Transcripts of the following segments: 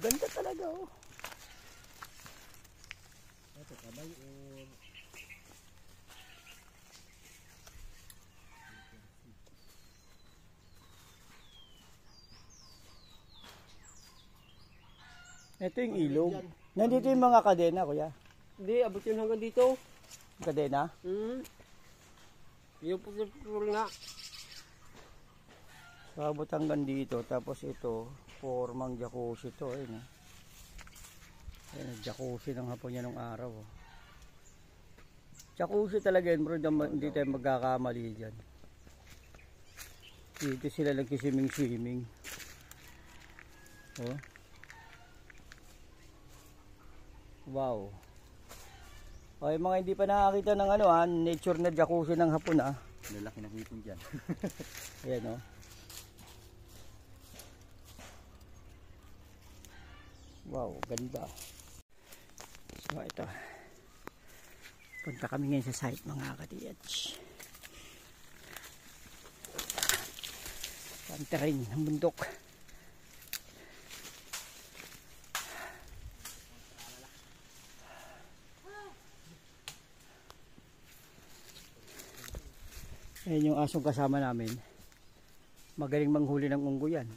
Ganda talaga oh. Ito kabay or ito yung ilog. Nandito yung mga kadena, kuya. hindi, abot yun hanggang dito. Kadena? Yung pupul nga. Sabot hanggang dito. Tapos ito, formang jacuzzi to. Ayun, ayun, jacuzzi ng hapon niya nung araw. Oh. Jacuzzi talaga yun bro. Hindi tayo magkakamali dyan. Dito sila nagsisiming-siming. Oh. Wow. Okay, mga hindi pa nakakita ng ano nature na jacuzzi ng hapon Lalaki na hipon dyan. Ayan oh. Wow, ganda. So ito. Punta kami ngayon sa site mga ka-TH. Pantarin ng bundok. Ayan yung asong kasama namin. Magaling manghuli ng unggo yan.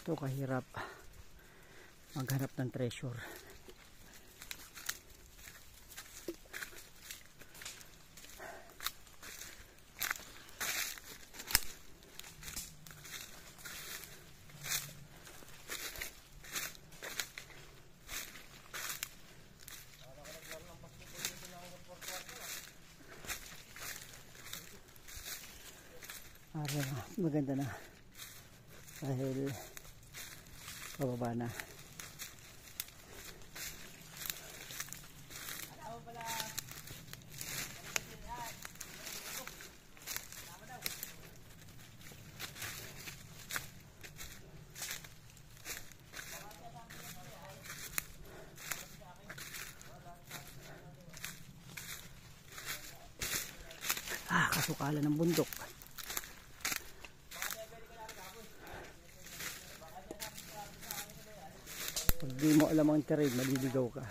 Ito kahirap maghanap ng treasure. Maganda na dahil pababa na. Kasukalan ng bundok. Pag di mo alam ang terrain, maliligaw ka.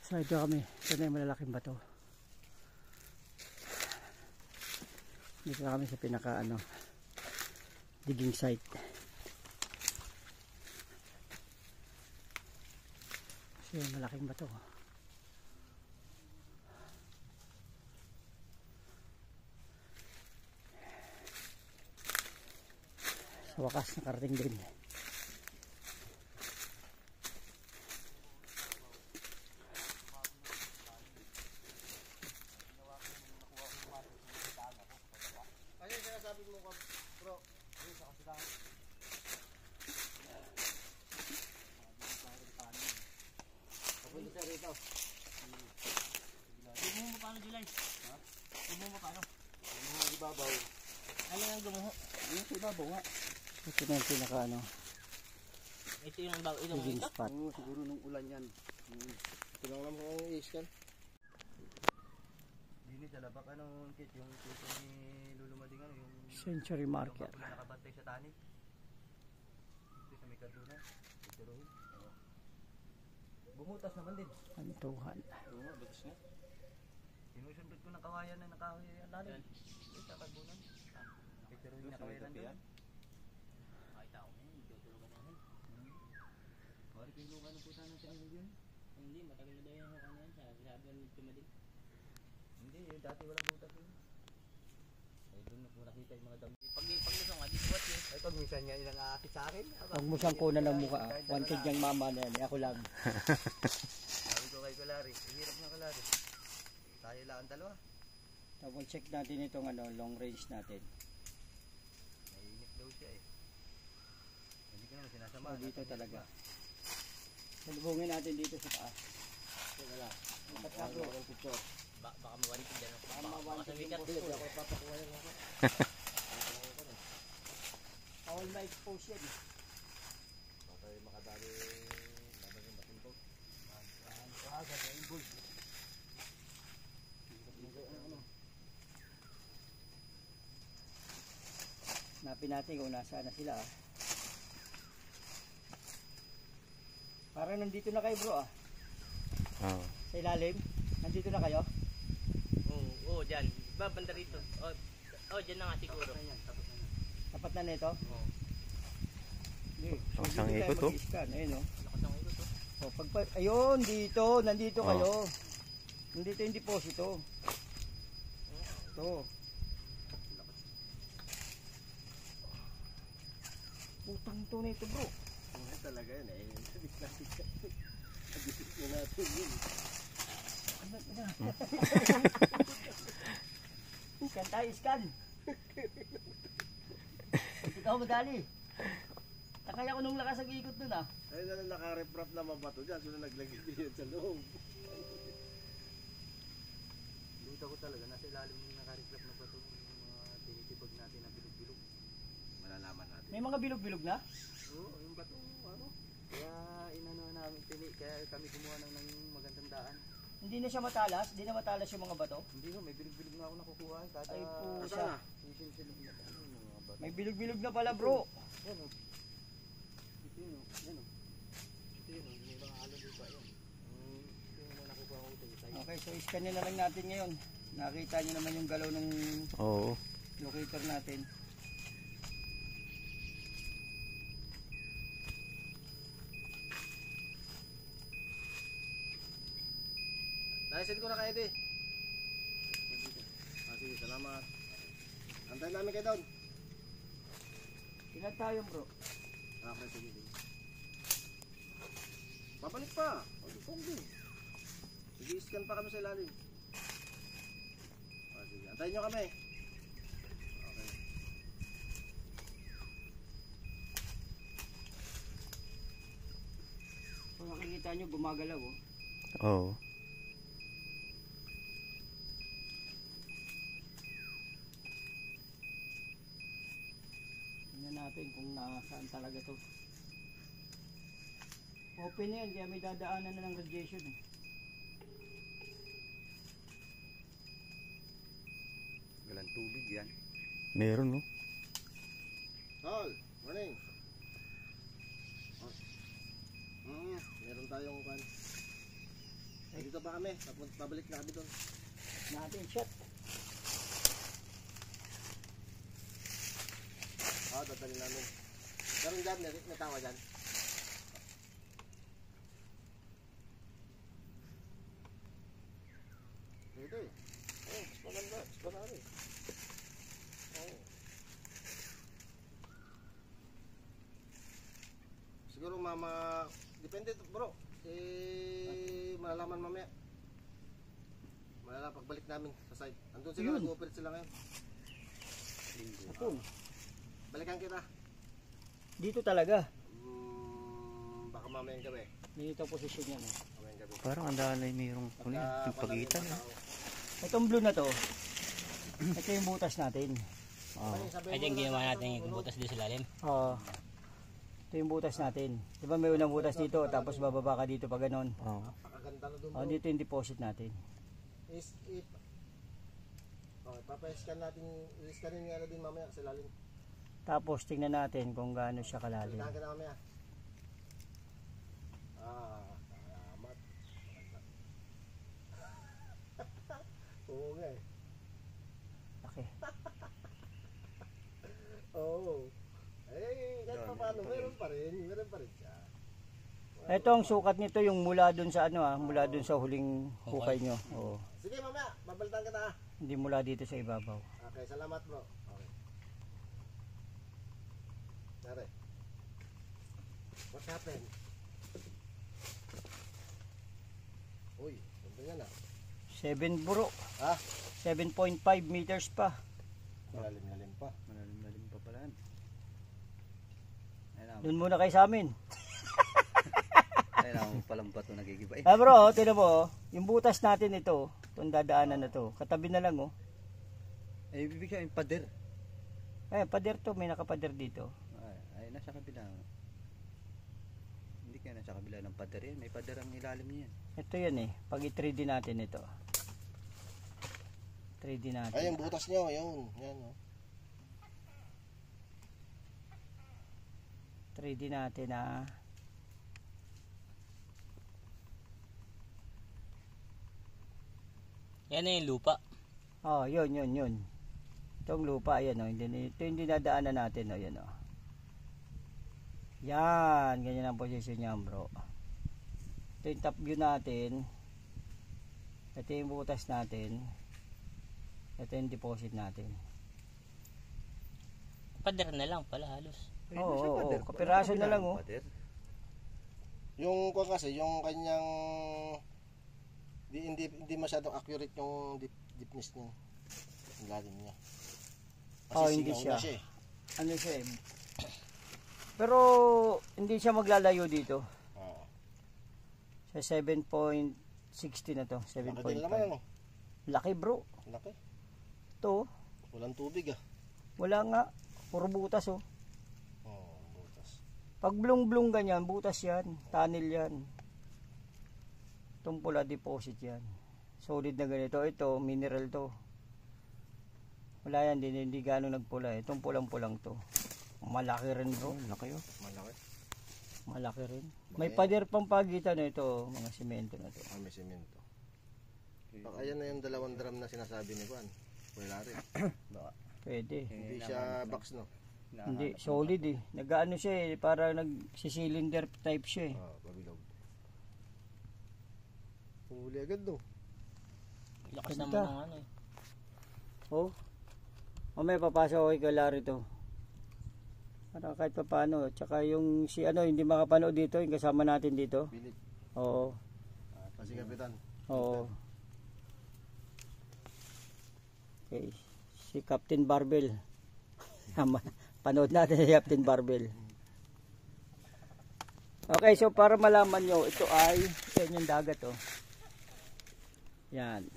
So ito kami, ito na yung malalaking bato. Dito na kami sa pinaka digging site. So yung malaking bato. Sa wakas nakarating din. Ito na yung pinaka Ito yung bago digging spot. Siguro nung ulan yan. Ito lang naman kung i-scan. Dini dala baka nung kit yung kit ni Lulumading yung Century Market. Nakabantay sa tani. Ito sa may kaduna. Bumutas naman din. Antuhan. Oo, butas na. Sinusundot ko ng kawayan na nakawayan lalim. Ito sa kabunan. Pero yung nakawayan doon. Pinlukan ng puta ng channel yun? Hindi, matagal na daw yung ano yan. Sabi ng tumadig. Hindi, dati walang butas yun. Ay doon kung nakita yung mga dami. Paglusong, adiswat yun. Ay pag minsan nga ilang aakit sa akin. Pag musang kunan ng mukha, wanted niyang mama na yan. Ako lang. Sabi ko kay Kulari, hirap na Kulari. Tayo lang ang dalawa. Tapos check natin itong long range natin. Naiinip daw siya eh. Hindi ka naman sinasama. So, dito talaga. Salubungin natin dito sa taas. Wala. Dapat na bro. Baka mawanted yan. Baka mawanted yung boss ko. Ako papakuha yan ako. Bawal ma-expose yan. Patay makadali laban yung batinto. Agad yung bull. Hanapin natin kung nasaan na sila. Parang nandito na kayo bro ah. Oo. Sa ilalim. Nandito na kayo. Oo, dyan. Ba, banda rito. Dyan na nga siguro. Tapat na nito. Oo. Hindi. Isang Hindi ikot, tayo oh. mag-scan. Ayun oh. Lakas ang ikot, oh. Ayun, dito. Nandito Oh. kayo. Nandito yung deposito. Ito. Putang to na ito bro. Ano talaga yan eh. Sabit natin siya. Sabit na natin yun. Scan tayo, scan. Ikaw madali. Takaya ko nung lakas ang ikot dun ah. Ay na naka-reprap na mabato dyan. So naglagay din yun sa loob. Dito ko talaga. Nasa ilalim ng nakareklap na bato. Yung mga tinitibag natin na bilog-bilog. Malalaman natin. May mga bilog-bilog na. Oo, yung bato, ano. Kaya inano namin, kaya kami gumawa ng magandang daan. Hindi na siya matalas. Hindi na matalas yung mga bato. Hindi ko, may bilog-bilog na ako nakukuha. Kada Ay pusa. Saan na? sisilog na ano, yung mga bato. May bilog-bilog na pala bro. Yan o. Ito yun o. Yan o. Ito yun o. May mga alon dito. Ayan. Ito yung mga nakukuha ko ito. Okay, so scan na lang natin ngayon. Nakita nyo naman yung galaw ng Oo. locator natin. Naisin ko na kayo di. Sige, salamat. Antayin namin kayo doon. Ilan tayo bro? Okay, sige. Babalik pa. Pag-ipong din. Sige, scan pa kami sa ilalim. Sige, antayin nyo kami. Okay. So nakikita nyo gumagalaw oh. Oo. Tingnan natin kung nasaan talaga to. Open yan, kaya may dadaanan na ng radiation eh. Walang tubig yan. Meron, no? Tol, morning. Meron tayong kan. Dito pa kami, pabalik na kami doon. Natin shot. Dadali namin. Meron dyan, may tawa dyan. Dito eh. Oh, mas maganda. Mas marami. Oh. Siguro mama, depende bro. Malalaman mamaya. Malalaman pagbalik namin sa site. Andun sila, Yun. nag-ooperate sila ngayon. Ako. Balikan kita. Dito talaga. Baka mamayang gabi. Dito posisyon yan eh. Mamayang gabi. Parang ang daan mayroong ano yan, yung pagitan. Eh. Itong blue na to. Ito yung butas natin. Oo. Ay, dyan ginawa natin yung butas dito sa lalim. Oo. Ito yung butas natin. Di ba may unang butas dito, tapos bababa ka dito pa ganon. Oo. Napakaganda na doon. Oh, dito yung deposit natin. Okay, papa-scan natin. I-scanin nga din mamaya sa lalim. Tapos tingnan natin kung gaano siya kalalim. Balikan ka na mamaya. Salamat. Oo nga eh. Okay. Oo. Kahit pa paano, meron pa rin siya. Ito ang sukat nito yung mula dun sa mula dun sa huling hukay nyo. Oo. Sige mamaya, babalitan ka na. Hindi mula dito sa ibabaw. Okay, salamat bro. Okay. Nare. What happened? Uy, ganda yan ah. 7 bro. Ha? 7.5 meters pa. Malalim-lalim pa. Malalim pa pala. Ayun Doon muna kayo sa amin. ang palang bato nagigibay. Ah bro, tinan mo, yung butas natin ito, itong dadaanan na to, katabi na lang oh. Eh, ibig sabihin pader. Pader to, may nakapader dito. Ay, nasa kabila. Hindi kaya nasa kabila ng pader yan. May pader ang ilalim niya. Ito yun eh, pag i-3D natin ito. 3D natin. Ay, yung butas nyo, yun. Yan, oh. 3D natin ah. Yan na yung lupa. Oh, yun. Itong lupa, yan oh. Ito yung dinadaanan natin oh, yan oh. Yan, ganyan ang posisyon niya bro. Ito yung top view natin. Ito yung butas natin. Ito yung deposit natin. Pader na lang pala halos. Oo, kapiraso na lang oh. Pader. Yung kung kasi, yung kanyang hindi masyadong accurate yung deepness niya. Yung lalim niya. Kasi Hindi singaw siya. na siya eh. Ano siya eh. Pero hindi siya maglalayo dito. Oo. Sa 7.60 na to, Laki din naman 7.5. ano. Laki bro. Laki. Ito, Walang tubig ah. wala nga. Puro butas oh. Oo, butas. Pag blong-blong ganyan, butas yan. Tunnel yan. Itong pula deposit yan. Solid na ganito. Ito, mineral to. Wala yan, hindi gano'ng nagpula. Itong pulang-pulang to. Malaki rin bro. Laki oh. Malaki. Malaki rin. May pader pang pagitan na ito, mga simento na to. May semento. Baka yan na yung 2 drum na sinasabi ni Juan. Wala rin. Baka. Pwede. Hindi siya box no. Hindi, solid eh. Nag-ano siya eh, para nag-cylinder type siya eh. Pabilog. Huli agad no. Lakas Ganda. naman ng ano eh. Oh. Mamaya papasok ako kay Larry to. Para kahit pa paano. Tsaka yung si ano, hindi makapanood dito, yung kasama natin dito. Pilit. Oo. Kasi kapitan. Oo. Okay. Si Captain Barbell. Panood natin si Captain Barbell. Okay, so para malaman nyo, ito ay yung dagat oh. Yan.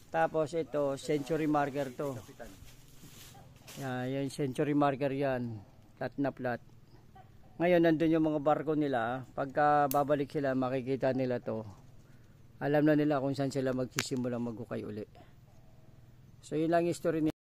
Tapos ito, century marker to. Yan, yung century marker yan. Plat na plat. Ngayon, nandun yung mga barko nila. Pagka babalik sila, makikita nila to. Alam na nila kung saan sila magsisimula maghukay uli. So, yun lang yung story nila.